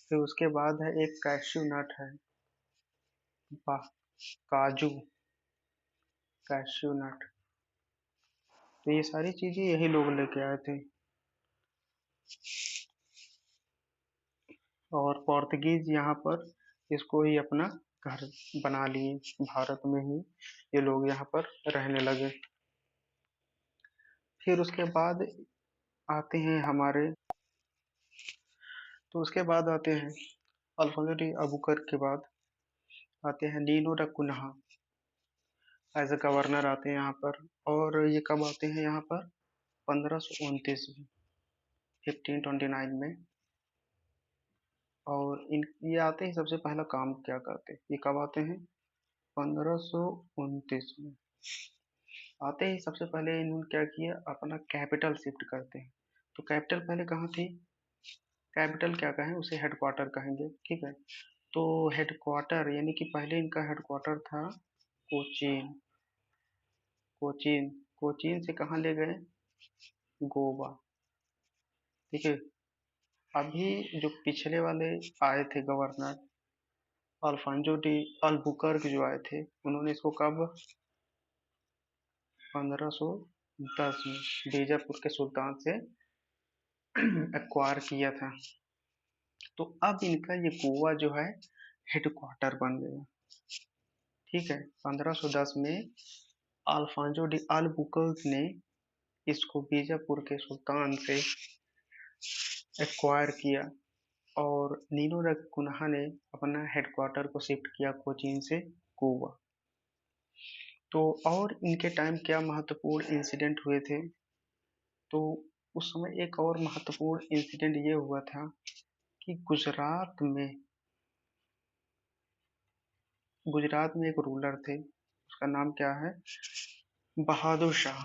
[SPEAKER 1] फिर उसके बाद है एक कैश्यू नट है, वाह, काजू, कैश्यू नट। तो ये सारी चीजें यही लोग लेके आए थे। और पोर्तुगीज यहाँ पर इसको ही अपना घर बना लिए, भारत में ही ये लोग यहाँ पर रहने लगे। फिर उसके बाद आते हैं हमारे, तो उसके बाद आते हैं अल्फांसो डी अबुकर के बाद आते हैं नीनो दा कुन्हा, एज ए गवर्नर आते हैं यहाँ पर। और ये कब आते हैं यहाँ पर? 1529 में, 1529 में। और इन ये आते ही सबसे पहला काम क्या करते हैं, ये कब आते हैं? 1529 में। आते ही सबसे पहले इन्होंने क्या किया, अपना कैपिटल शिफ्ट करते हैं। तो कैपिटल पहले कहाँ थी? कैपिटल क्या कहें उसे, हेडक्वार्टर कहेंगे, ठीक है। तो हेडक्वार्टर यानी कि पहले इनका हेडक्वार्टर था कोचीन। कोचीन, कोचीन से कहाँ ले गए? गोवा, ठीक है। अभी जो पिछले वाले आए थे गवर्नर, अल्फांजो डी अल्बुकर्क जो आए थे, उन्होंने इसको कब? 1510 में बीजापुर के सुल्तान से एक्वायर किया था। तो अब इनका ये गोवा जो है हेडक्वार्टर बन गया, ठीक है। 1510 में अल्फांजो डी अल्बुकर्क ने इसको बीजापुर के सुल्तान से एक्वायर किया। और नीनो कुन्हा ने अपना हेडक्वार्टर को शिफ्ट किया कोचीन से गोवा। तो और इनके टाइम क्या महत्वपूर्ण इंसिडेंट हुए थे? तो उस समय एक और महत्वपूर्ण इंसिडेंट ये हुआ था कि गुजरात में एक रूलर थे, उसका नाम क्या है? बहादुर शाह।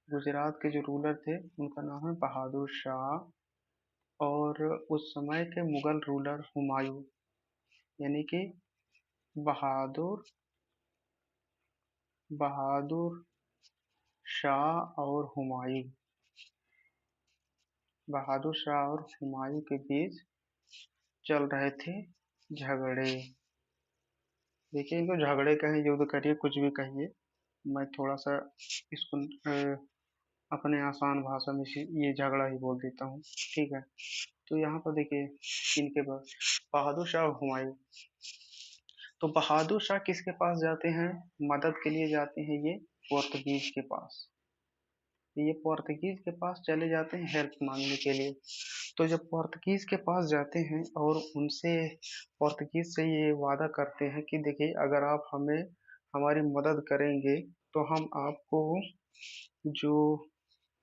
[SPEAKER 1] गुजरात के जो रूलर थे उनका नाम है बहादुर शाह। और उस समय के मुगल रूलर हुमायूं, यानी कि बहादुर बहादुर शाह और हुमायूं, बहादुर शाह और हुमायूं के बीच चल रहे थे झगड़े। देखिए, इनको झगड़े कहें, युद्ध करिए, कुछ भी कहिए, मैं थोड़ा सा इसको अपने आसान भाषा में ये झगड़ा ही बोल देता हूँ, ठीक है। तो यहाँ पर देखिए, इनके पास बहादुर शाह और हुमायूं। तो बहादुर शाह किसके पास जाते हैं? मदद के लिए जाते हैं ये पोर्तुगीज के पास। ये पोर्तुगीज के पास चले जाते हैं हेल्प मांगने के लिए। तो जब पोर्तुगीज के पास जाते हैं और उनसे, पोर्तुगीज से ये वादा करते हैं कि देखिए, अगर आप हमें हमारी मदद करेंगे तो हम आपको जो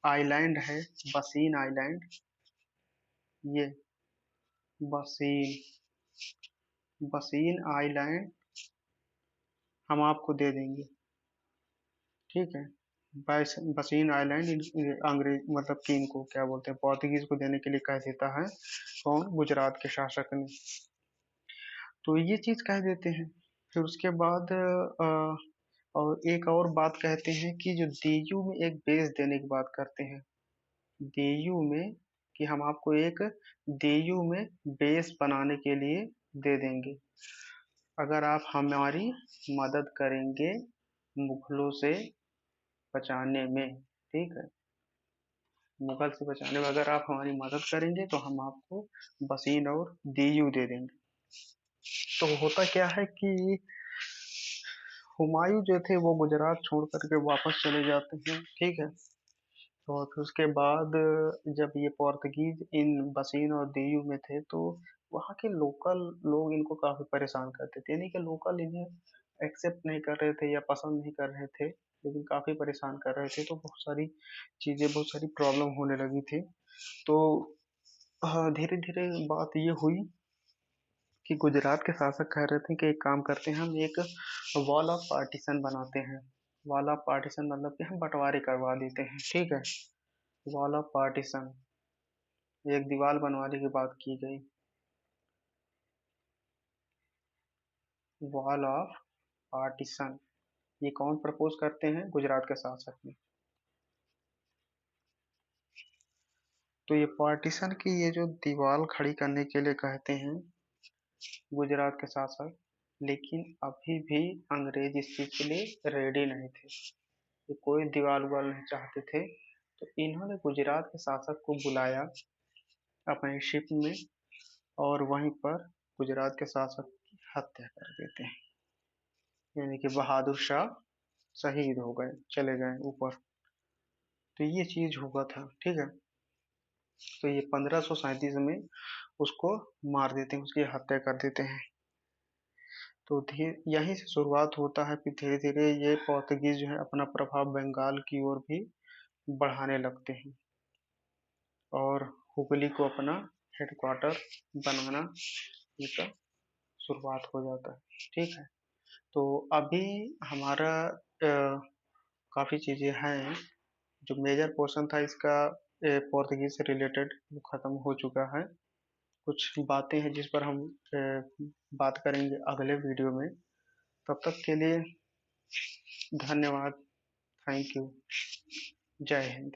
[SPEAKER 1] आइलैंड है, बसीन आइलैंड, ये बसीन बसीन आइलैंड हम आपको दे देंगे, ठीक है। बसीन आइलैंड अंग्रेज मतलब कि इनको क्या बोलते हैं, पोर्तुगीज को देने के लिए कह देता है कौन? गुजरात के शासक ने। तो ये चीज कह देते हैं। फिर उसके बाद और एक और बात कहते हैं कि जो दीयू में एक बेस देने की बात करते हैं, दीयू में, कि हम आपको एक दीयू में बेस बनाने के लिए दे देंगे, अगर आप हमारी मदद करेंगे मुगलों से बचाने में, ठीक है। मुगल से बचाने में अगर आप हमारी मदद करेंगे तो हम आपको बसीन और दीयू दे देंगे। तो होता क्या है कि हुमायूं जो थे वो गुजरात छोड़ करके वापस चले जाते हैं, ठीक है। और फिर उसके बाद जब ये पोर्तुगीज इन बसीन और दीयू में थे, तो वहाँ के लोकल लोग इनको काफी परेशान करते थे, यानी कि लोकल इन्हें एक्सेप्ट नहीं कर रहे थे या पसंद नहीं कर रहे थे, लेकिन काफी परेशान कर रहे थे। तो बहुत सारी चीजें, बहुत सारी प्रॉब्लम होने लगी थी। तो धीरे धीरे बात ये हुई कि गुजरात के शासक कह रहे थे कि एक काम करते हैं, हम एक वॉल ऑफ पार्टीशन बनाते हैं। वॉल ऑफ पार्टीशन मतलब कि हम बंटवारे करवा देते हैं, ठीक है। वॉल ऑफ पार्टीशन, एक दीवार बनवाने की बात की गई, वॉल ऑफ पार्टीशन, ये कौन प्रपोज करते हैं? गुजरात के शासक ने। तो ये पार्टीशन की ये जो दीवार खड़ी करने के लिए कहते हैं गुजरात के शासक, लेकिन अभी भी अंग्रेज इस चीज के लिए रेडी नहीं थे, ये कोई दीवार उवार नहीं चाहते थे। तो इन्होंने गुजरात के शासक को बुलाया अपने शिप में, और वहीं पर गुजरात के शासक की हत्या कर देते हैं, यानी कि बहादुर शाह शहीद हो गए, चले गए ऊपर। तो ये चीज हुआ था, ठीक है। तो ये 1537 में उसको मार देते हैं, उसकी हत्या कर देते हैं। तो यहीं से शुरुआत होता है, फिर धीरे धीरे ये पोर्तुगीज जो है अपना प्रभाव बंगाल की ओर भी बढ़ाने लगते हैं, और हुगली को अपना हेडक्वार्टर बनाना इनका शुरुआत हो जाता है, ठीक है। तो अभी हमारा काफ़ी चीज़ें हैं, जो मेजर पोर्शन था इसका पोर्तुगीज से रिलेटेड, वो ख़त्म हो चुका है। कुछ बातें हैं जिस पर हम बात करेंगे अगले वीडियो में। तब तक के लिए धन्यवाद। Thank you. जय हिंद।